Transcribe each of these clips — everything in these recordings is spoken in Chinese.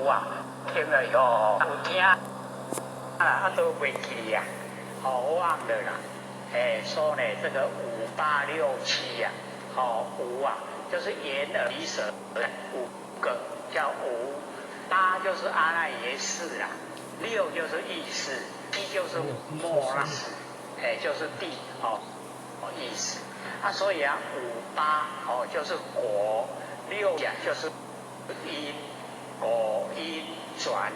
啊，听了以后有听啊，都袂记呀，忘了啦。说呢这个5867呀，五啊就是眼耳鼻舌5个叫五，八就是阿赖耶识啦，六就是意识，七就是末那识，就是地意识。所以啊58就是果，六呀就是因，果因转。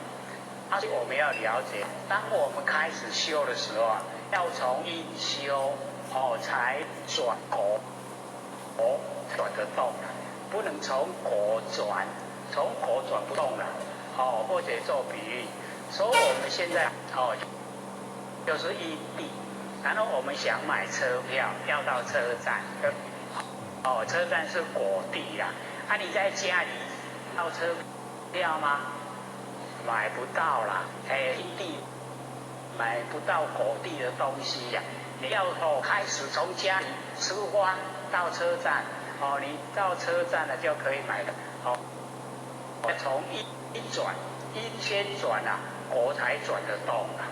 所以我们要了解，当我们开始修的时候啊，要从因修才转果转得动了，不能从果转，从果转不动了。或者做比喻，说我们现在就是因地，然后我们想买车票，要到车站，车站是果地啦。你在家里要车票吗？买不到啦，因地买不到果地的东西呀。你要开始从家里出发到车站，你到车站了就可以买了。从因转，因先转啊，果才转得动啊。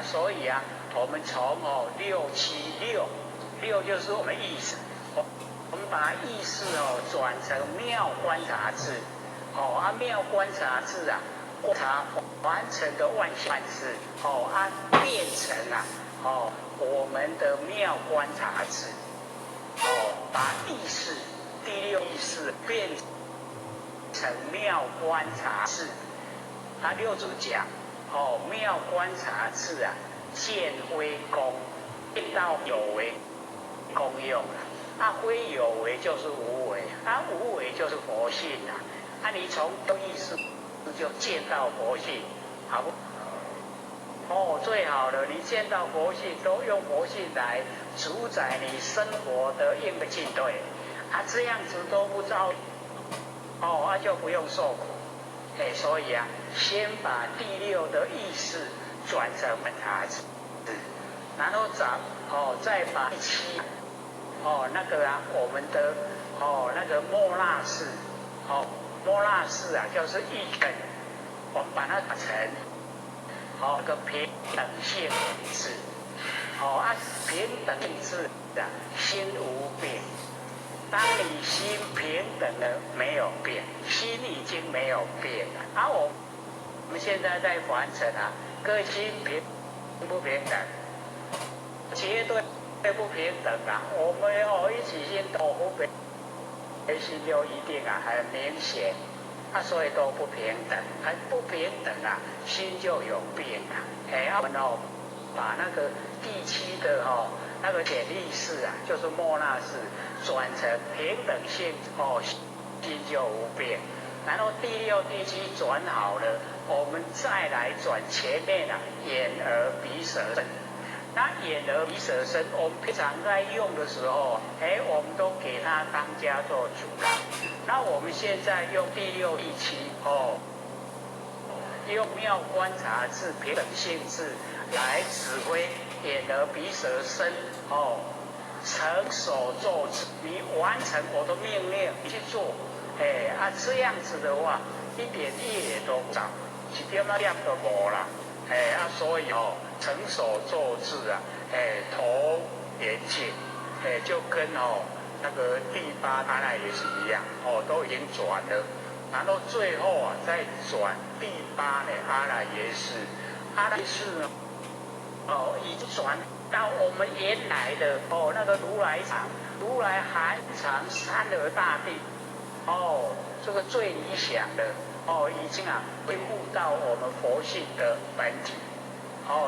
所以啊，我们从676就是我们意识，我们把意识转成妙观察智，妙观察智啊，观察完成的万象万事，变成啊，我们的妙观察智，把意识第六意识变成妙观察智。六祖讲，妙观察智啊，见非功，见到有为功用了。非有为就是无为，无为就是佛性啊。你从意识就见到佛性，好不？最好了，你见到佛性，都用佛性来主宰你生活的应对进退，这样子都不着，就不用受苦。所以啊，先把第六的意识转成观察智，然后再把第七，那个啊，我们的那个末那识，末那识啊，就是意根，我们把它打成那个平等性智，平等性智啊，心无变。当你心平等了，没有变，心已经没有变了。我们现在在凡尘啊，各心平不平等？绝对不平等啊！我们一起心都不平，心就一定啊很明显，所以都不平等，不平等啊，心就有变啊。我们把那个第七的那个潜意识啊，就是末那识，转成平等性，心就无变。然后第六、第七转好了，我们再来转前面啊，眼、耳、鼻、舌、身。那眼、耳、鼻、舌、身，我们平常在用的时候，我们都给它当家做主了。那我们现在用第六、第七，用妙观察智、平等性智来指挥眼、耳、鼻、舌、身，成所作之，你完成我的命令，你去做，这样子的话，一点业都不长，一点点都无啦，所以成所作之啊，头眼界，就跟那个第八阿赖耶识一样，都已经转了，然后最后啊再转第八的阿赖耶识，阿赖耶识呢，已经转到我们原来的那个如来藏，如来含藏三而大定，这个最理想的已经啊恢复到我们佛性的本体，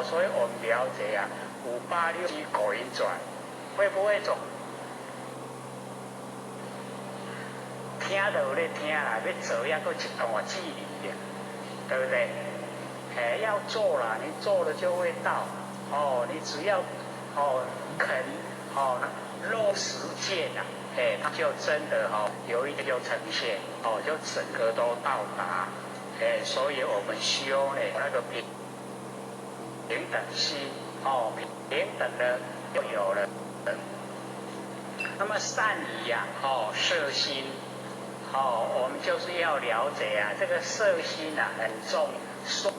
所以我们了解啊5867果因转会不会走？听到咧听啦，要做也搁一段距离的，对不对？要做啦，你做了就会到。你只要肯落实践啊，它就真的有一天就呈现，就整个都到达。所以我们修呢那个平等心，平等呢就有了。那么善理呀，摄心，我们就是要了解啊，这个色心啊很重，收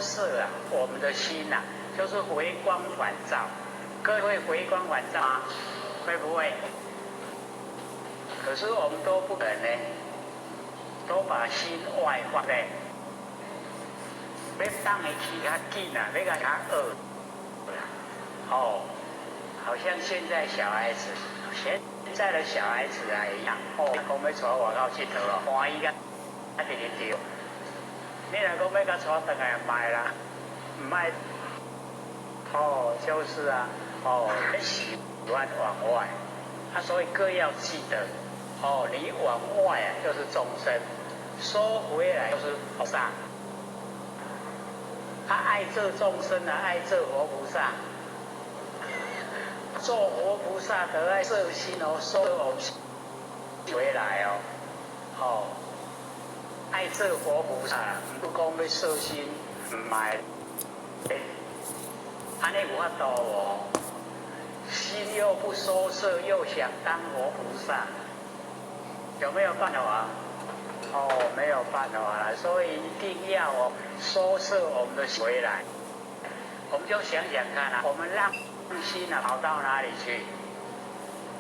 摄啊，我们的心啊，就是回光返照。各位会回光返照吗？会不会？可是我们都不肯呢，都把心外放在，要当的去较紧啊，要较恶好像现在小孩子，现在的小孩子啊一样，讲要带我到佚佗咯，欢喜甲一直着。你若讲要甲带回来，唔卖啦，唔卖。就是啊，很喜欢往外，所以各要记得，你往外啊就是众生，收回来就是菩萨。爱这众生啊，爱这活菩萨。做活菩萨得爱摄心收我们回来爱这活菩萨，不讲要摄心，唔买，安尼有法度心又不收摄，又想当活菩萨，有没有办法？没有办法了，所以一定要收摄我们的心回来。我们就想想看啊，我们让心跑到哪里去？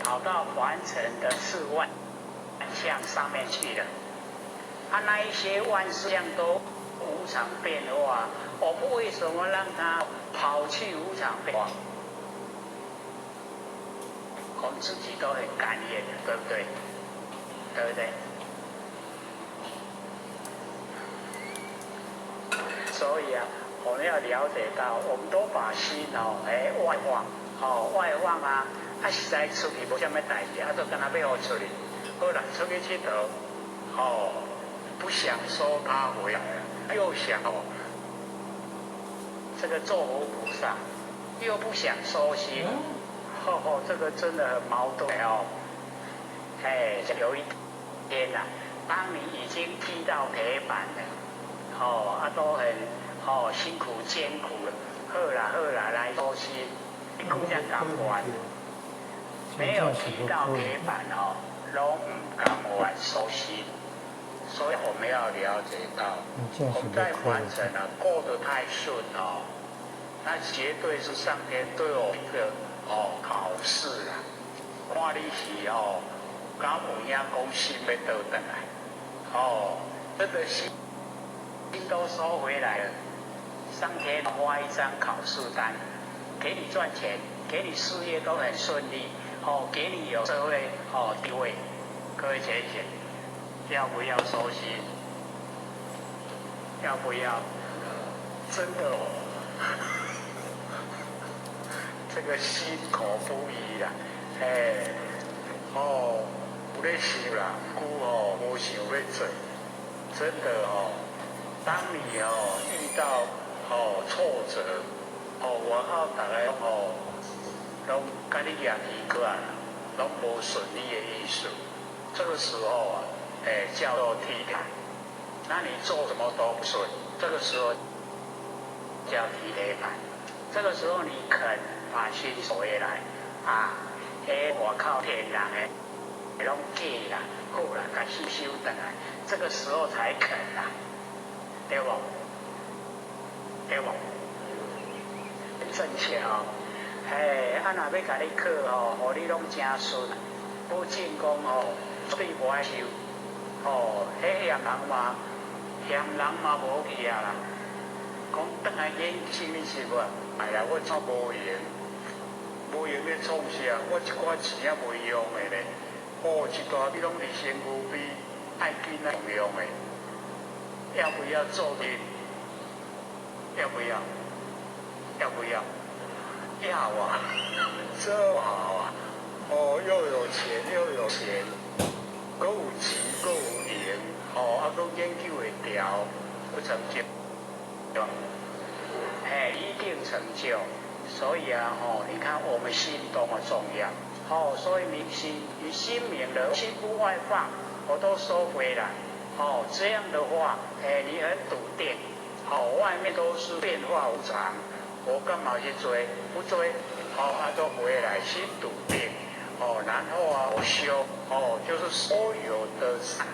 跑到凡尘的四万象上面去了。那一些万事相都无常变化，我们为什么让它跑去无常变化？我们自己都很甘愿的，对不对？对不对？所以啊，我们要了解到，我们都把心外放，外放啊，实在出去无啥物代志，就干那要出去，好啦，出去佚佗，不想收他回来了，又想这个做佛菩萨，又不想收心，这个真的很矛盾有一天啊，当你已经踢到铁板了，都很辛苦艰苦了，好啦来收心，你苦这感官，没有踢到铁板拢唔敢玩收心。所以我们要了解到，我们在凡尘过得太顺那绝对是上天对我一个考试啦。看你是敢有影讲心要倒转来，这个心都收回来了，上天发一张考试单，给你赚钱，给你事业都很顺利，给你有社会地位，各位姐姐。要不要收心？要不要？真的这个心口不一啦，有咧想啦，不过无想要做，真的当你遇到挫折，外口大家拢甲你压起过来，拢无顺利的意思，这个时候叫做踢台，那你做什么都不顺，这个时候叫踢铁板。这个时候你肯把心收回来外靠天人的，拢假啦，好啦，甲心收回来，这个时候才肯啦，对不？对不？正确若要甲你考互你拢真顺，不进攻对无爱受。迄嫌人嘛无去啦。讲等下演什么事无？哎呀，我创无用咧创啥？我一寡钱也袂用的咧。一大笔拢是身躯比爱紧重用的。要不要做人？要不要？要不要？要啊！真好啊！又有钱又有闲。够有钱，够有闲，够研究会调，有成就，一定成就。所以你看我们心多么重要，所以明心，你心明了，心不外放，我都收回来，这样的话，你很笃定，外面都是变化无常，我干嘛去追？不追，都回来，心笃定，然后我修，就是所有的善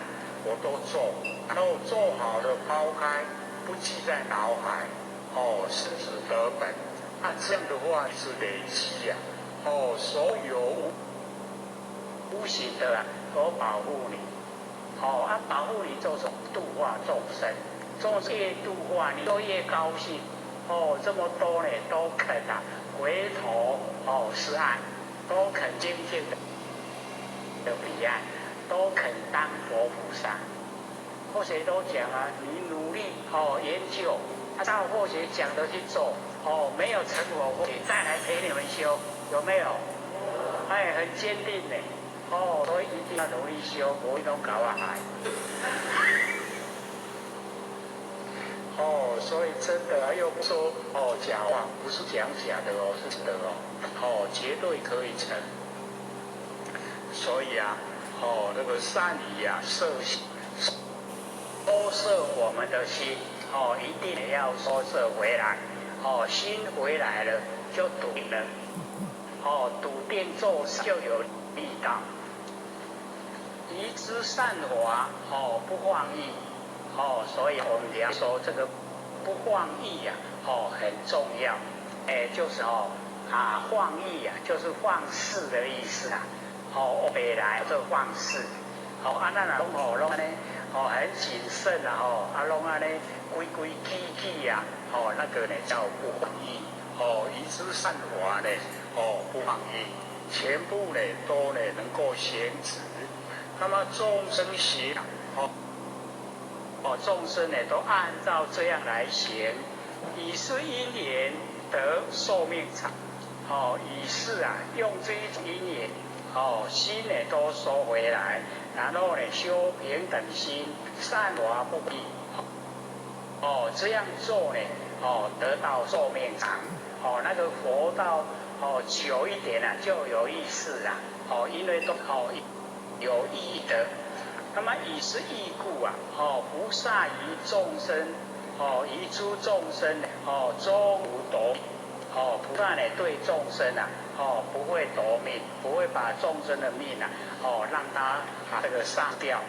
我都做，然后做好了抛开，不记在脑海，是指得本。这样的话是累积所有无形的都保护你，保护你就是度化众生，众生越度化你就越高兴，这么多呢都肯回头是岸，都肯精进的彼岸，都肯当佛菩萨。或许都讲你努力研究，照或许讲的去做，没有成果或许再来陪你们修，有没有？很坚定的，所以一定要努力修，不能搞海。所以真的又不说假话，不是讲假的是真的绝对可以成。所以那个善意摄心，收摄我们的心，一定也要收摄回来，心回来了就笃定了，笃定做就有力道。宜之善华，不放逸，所以我们要说这个不放逸很重要，就是放逸就是放肆的意思北来就放肆，咱拢呢，很谨慎拢呢规规矩矩那个呢叫不放逸，宜之善华呢，不放逸，全部呢都呢能够行止。那么众生行众生呢都按照这样来行，以是因缘得寿命长，以是用这一种因缘，心呢都收回来，然后呢修平等心，善华不避，这样做呢，得到寿命长，那个活到久一点就有意思因为都有意义的。那么以是义故不煞于众生，于诸众生终无夺命，菩萨呢对众生不会夺命，不会把众生的命让他把这个杀掉。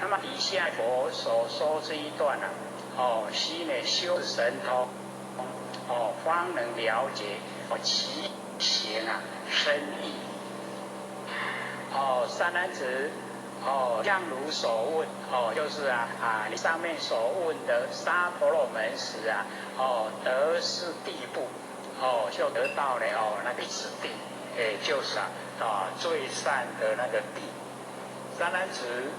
那么以下佛所说这一段须呢修神通，方能了解其行深意。三男子像如所问就是你上面所问的沙婆罗门时得是地步就得到了那个此地，也就是最善的那个地。三男子，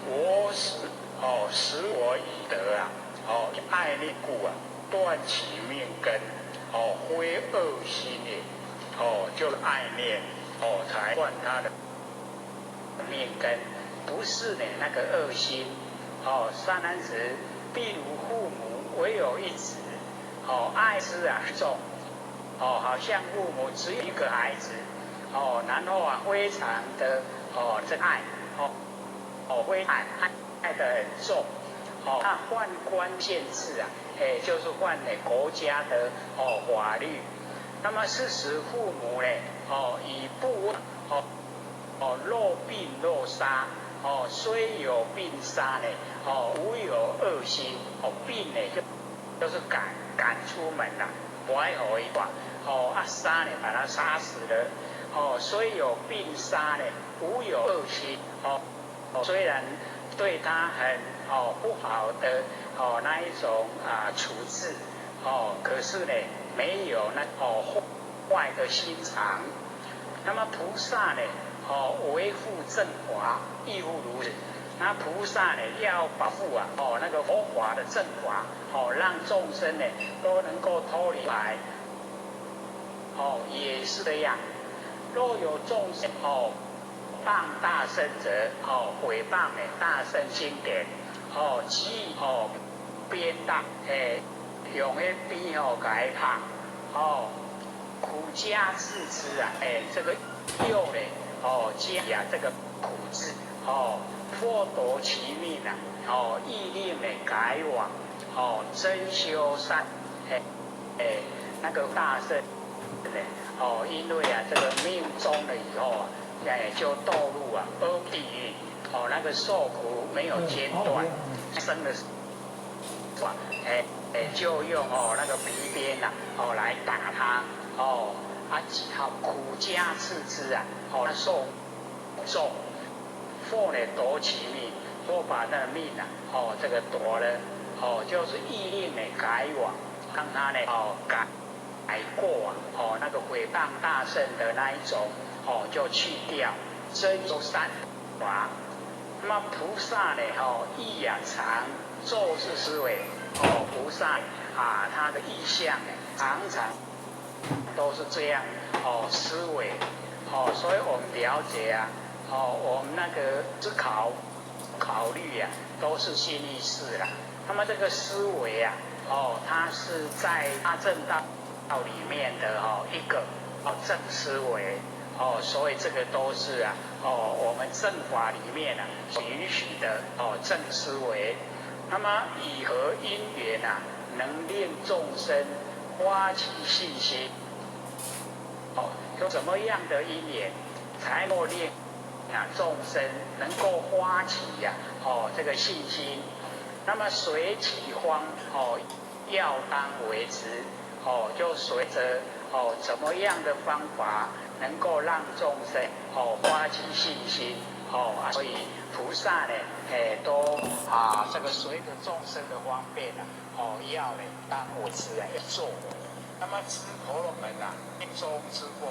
我使我以得爱念故断其命根非恶心也就是爱念才断他的命根，不是呢那个恶心三男子，譬如父母唯有一子爱之重好像父母只有一个孩子然后非常的这爱非常爱得很重那犯关键制就是犯国家的法律。那么是使父母呢以不若病若杀虽有病杀呢无有恶心病呢就是赶出门了，不爱何一话杀呢把他杀死了虽有病杀呢无有恶心虽然对他很不好的那一种处置可是呢没有那坏的心肠。那么菩萨呢维护正法亦复如此。那菩萨呢要保护那个佛法的正法让众生呢都能够脱离来也是这样。若有众生谤大圣者毁谤大圣经典即鞭打用迄鞭给他烹苦加自知这个又呢加这个苦字剥夺其命意令呢改往真修善那个大圣呢哦，因为啊这个命中了以后啊，就堕入啊恶地狱，哦那个受苦没有间断，生的话，就用那个皮鞭呐，来打他，只好苦加刺之啊，他受重，或呢夺其命，或把他的命啊，这个夺了，就是意令呢改往，让他呢改过啊，那个毁谤大圣的那一种，就去掉，真有善法。那么菩萨呢，意呀常咒是思维，菩萨啊，他的意象常常都是这样，思维，所以我们了解啊，我们那个思考虑呀，都是心意识啦。那么这个思维啊，它是在大正道里面的一个正思维，所以这个都是啊，我们正法里面啊所允许的正思维。那么以何因缘啊，能令众生发起信心？有什么样的因缘才能令众生能够发起这个信心？那么随其方要当为之，就随着怎么样的方法能够让众生发起信心，所以菩萨呢都这个随着众生的方便要当为之要做。那么知婆罗门心中之过。